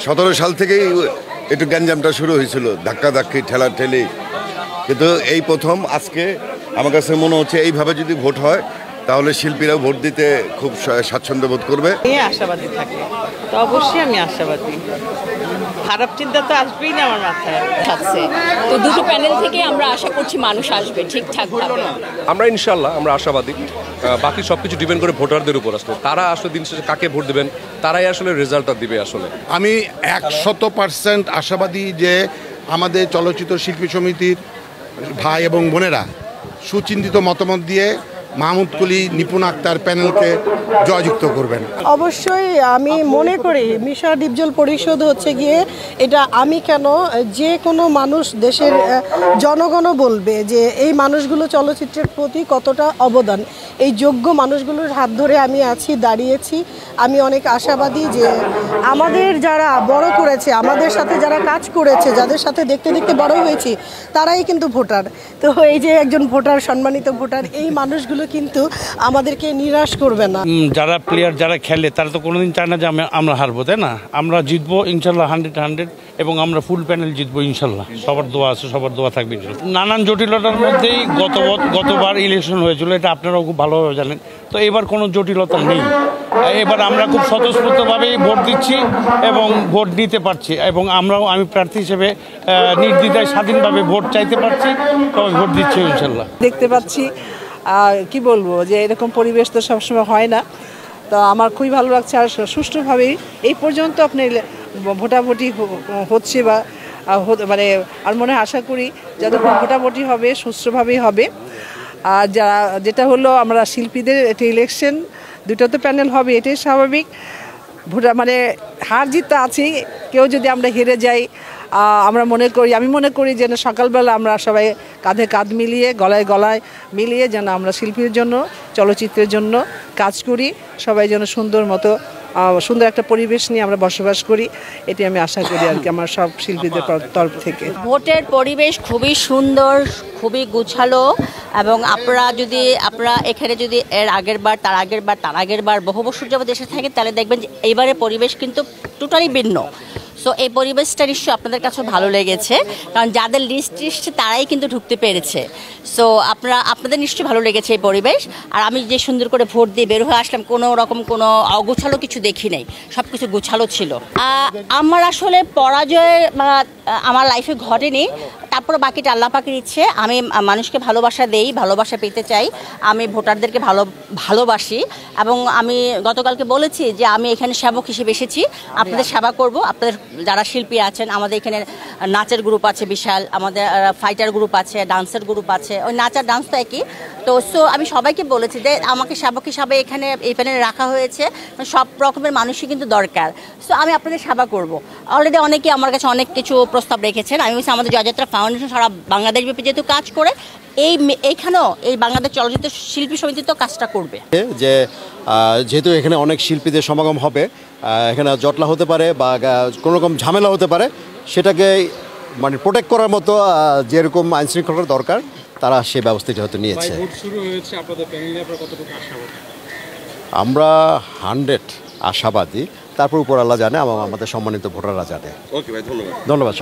17 সাল থেকেই একটু গ্যাঞ্জামটা শুরু হয়েছিল, ধাক্কাধাক্কি ঠেলাঠেলি, কিন্তু এই প্রথম আজকে আমার কাছে মনে হচ্ছে এইভাবে যদি ভোট হয় তাহলে শিল্পীরাও ভোট দিতে খুব স্বাচ্ছন্দ্য বোধ করবে। আশাবাদী থাকে তো অবশ্যই আমি আশাবাদী, খারাপ চিন্তা তো আসবেই না আমার মাথায় আছে। তো দুটো প্যানেল থেকে আমরা আশা করছি মানুষ আসবে ঠিকঠাক ভাবে। আমরা ইনশাল্লাহ আমরা আশাবাদী, বাকি সবকিছু ডিপেন্ড করে ভোটারদের উপর। আসলে তারা আসলে দিন শেষে কাকে ভোট দেবেন তারাই আসলে রেজাল্টটা দিবে। আসলে আমি 100% আশাবাদী যে আমাদের চলচ্চিত্র শিল্পী সমিতির ভাই এবং বোনেরা সুচিন্তিত মতামত দিয়ে মাহমুদ কুলি, নিপুণ আক্তার প্যানেলকে জয়যুক্ত করবেন। অবশ্যই আমি মনে করি মিশা ডিপজল পরিষদ হচ্ছে গিয়ে এটা আমি কেন যে কোনো মানুষ দেশের জনগণও বলবে যে এই মানুষগুলো চলচ্চিত্রের প্রতি কতটা অবদান, এই যোগ্য মানুষগুলোর হাত ধরে আমি আছি, দাঁড়িয়েছি। আমি অনেক আশাবাদী যে আমাদের যারা বড় করেছে, আমাদের সাথে যারা কাজ করেছে, যাদের সাথে দেখতে দেখতে বড় হয়েছি, তারাই কিন্তু ভোটার। তো এই যে একজন ভোটার, সম্মানিত ভোটার, এই মানুষগুলো কিন্তু আমাদেরকে নিরাশ করবে না। যারা প্লেয়ার যারা খেলে তারা তো কোনোদিন চায় না যে আমরা হারবো, তাই না? আমরা জিতবো ইনশাল্লাহ 100 এবং আমরা ফুল প্যানেল জিতবো ইনশাল্লাহ। সবার দোয়া আছে, সবার দোয়া থাকবে। নানান জটিলতার মধ্যেই গতবার ইলেকশন হয়েছিল, এটা আপনারাও খুব ভালোভাবে জানেন। তো এবার কোনো জটিলতা নেই, এবার আমরা খুব স্বতঃস্ফূর্তভাবেই ভোট দিচ্ছি এবং ভোট নিতে পারছি, এবং আমি প্রার্থী হিসেবে নির্দ্বিধায় স্বাধীনভাবে ভোট চাইতে পারছি, তবে ভোট দিচ্ছি ইনশাল্লাহ। দেখতে পাচ্ছি কি বলবো যে এরকম পরিবেশ তো সবসময় হয় না, তো আমার খুবই ভালো লাগছে। আর সুষ্ঠুভাবেই এই পর্যন্ত আপনি ভোটাভুটি হচ্ছে বা মানে আর মনে আশা করি যতক্ষণ ভোটাভুটি হবে সুষ্ঠুভাবেই হবে। আর যেটা হলো আমরা শিল্পীদের এটা ইলেকশন, দুটো তো প্যানেল হবে, এটাই স্বাভাবিক। মানে হার জিত তো আছেই, কেউ যদি আমরা হেরে যাই আমি মনে করি যেন সকালবেলা আমরা সবাই কাঁধে কাঁধ মিলিয়ে, গলায় গলায় মিলিয়ে যেন আমরা শিল্পীর জন্য, চলচ্চিত্রের জন্য কাজ করি, সবাই যেন সুন্দর একটা পরিবেশ নিয়ে আমরা বসবাস করি, এটি আমি আশা করি আর কি আমার সব শিল্পীদের তরফ থেকে। ভোটের পরিবেশ খুবই সুন্দর, খুবই গুছালো, এবং আপনারা এখানে যদি এর আগের বার বহু বছর যাবত এসে থাকেন তাহলে দেখবেন যে এইবারের পরিবেশ কিন্তু টোটালি ভিন্ন। সো এই পরিবেশটা নিশ্চয়ই আপনাদের কাছে ভালো লেগেছে, কারণ যাদের লিস্ট তারাই কিন্তু ঢুকতে পেরেছে। সো আপনাদের নিশ্চয়ই ভালো লেগেছে এই পরিবেশ। আর আমি যে সুন্দর করে ভোট দিয়ে বের হয়ে আসলাম, কোনো রকম কোনো অগোছালো কিছু দেখি নাই, সব কিছু গোছালো ছিল। আমার আসলে পরাজয় আমার লাইফে ঘটেনি, তারপরে বাকিটা আল্লাহ পাকের ইচ্ছে। আমি মানুষকে ভালোবাসা দেই, ভালোবাসা পেতে চাই, আমি ভোটারদেরকে ভালোবাসি, এবং আমি গতকালকে বলেছি যে আমি এখানে সেবক হিসেবে এসেছি, আপনাদের সেবা করব। আপনাদের যারা শিল্পী আছেন, আমাদের এখানে নাচের গ্রুপ আছে বিশাল, আমাদের ফাইটার গ্রুপ আছে, ডান্সের গ্রুপ আছে, ওই নাচ আর ডান্স তো একই। তো আমি সবাইকে বলেছি যে আমাকে সেবক হিসাবে এখানে এই প্যানেলে রাখা হয়েছে, সব রকমের মানুষই কিন্তু দরকার। সো আমি আপনাদের সেবা করব। অলরেডি অনেকে আমার কাছে অনেক কিছু প্রস্তাব রেখেছেন। আমি বলছি আমাদের জয়যাত্রা ফাউন্ডেশন সারা বাংলাদেশব্যাপী যেহেতু কাজ করে, এইখানেও এই বাংলাদেশ চলচ্চিত্র শিল্পী সমিতি তো কাজটা করবে। যে যেহেতু এখানে অনেক শিল্পীদের সমাগম হবে, এখানে জটলা হতে পারে বা কোনো রকম ঝামেলা হতে পারে, সেটাকে মানে প্রোটেক্ট করার মতো যেরকম আইনশৃঙ্খলার দরকার তারা সেই ব্যবস্থাটি হয়তো নিয়েছে। আমরা 100 আশাবাদী, তারপর উপর আল্লাহ জানে, আমাদের সম্মানিত ভোটাররা জানে। ওকে ভাই, ধন্যবাদ। ধন্যবাদ।